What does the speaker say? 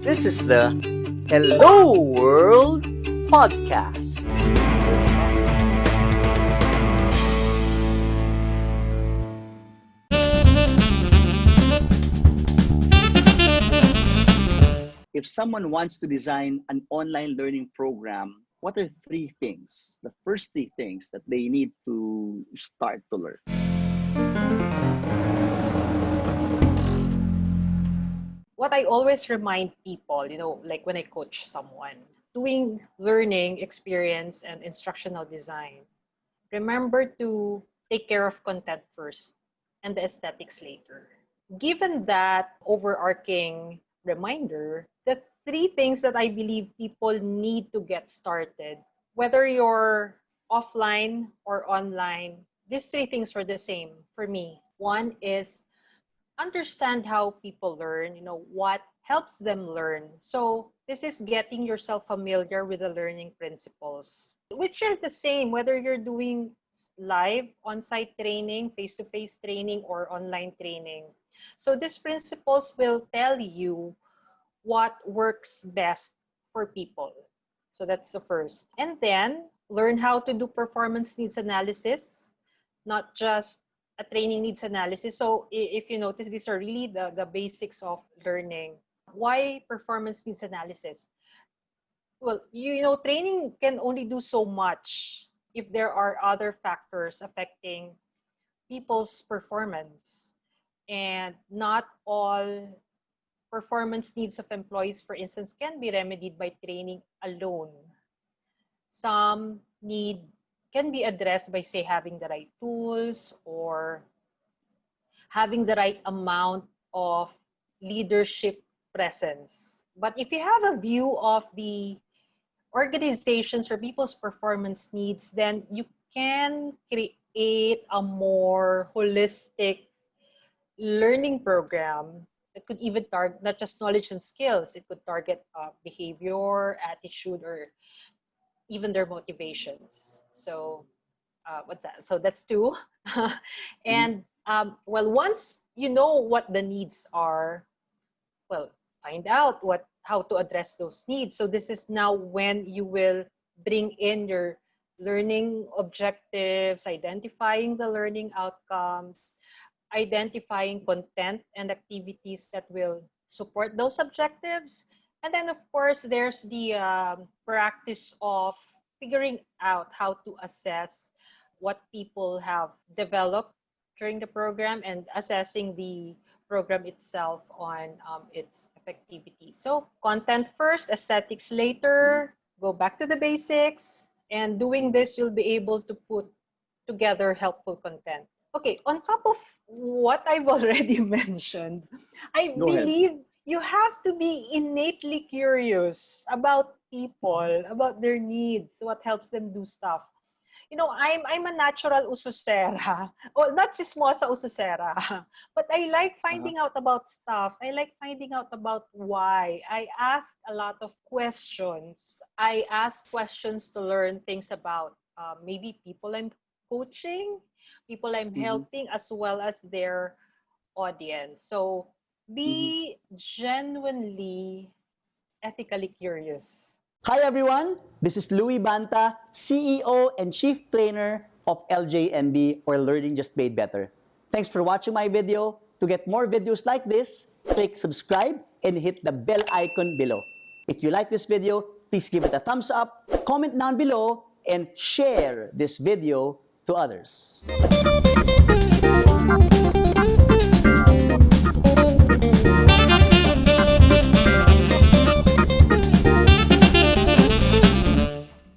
This is the Hello World podcast. If someone wants to design an online learning program, what are the first three things that they need to start to learn? What I always remind people, like when I coach someone, doing learning experience and instructional design, remember to take care of content first and the aesthetics later. Given that overarching reminder, the three things that I believe people need to get started, whether you're offline or online, these three things are the same for me. One is understand how people learn, what helps them learn. So this is getting yourself familiar with the learning principles, which are the same whether you're doing live on-site training, face-to-face training, or online training. So these principles will tell you what works best for people. So that's the first. And then learn how to do performance needs analysis, not just a training needs analysis. So if you notice, these are really the basics of learning. Why performance needs analysis? Well, training can only do so much if there are other factors affecting people's performance. And not all performance needs of employees, for instance, can be remedied by training alone. Some need can be addressed by, say, having the right tools or having the right amount of leadership presence. But if you have a view of the organizations or people's performance needs, then you can create a more holistic learning program that could even target not just knowledge and skills. It could target behavior, attitude, or even their motivations. So what's that? So that's two. And once you know what the needs are, find out how to address those needs. So this is now when you will bring in your learning objectives, identifying the learning outcomes, identifying content and activities that will support those objectives. And then, of course, there's the practice of figuring out how to assess what people have developed during the program and assessing the program itself on its effectivity. So content first, aesthetics later, go back to the basics. And doing this, you'll be able to put together helpful content. Okay, on top of what I've already mentioned, I believe you have to be innately curious about people, about their needs, what helps them do stuff. I'm a natural ususera. Well, not chismosa ususera, but I like finding out about stuff. I like finding out about why. I ask a lot of questions. I ask questions to learn things about maybe people I'm coaching, people I'm helping, as well as their audience. So be genuinely ethically curious. Hi everyone, this is Louis Banta, CEO and Chief Trainer of LJMB, or Learning Just Made Better. Thanks for watching my video. To get more videos like this, click subscribe and hit the bell icon below. If you like this video, please give it a thumbs up, comment down below, and share this video to others.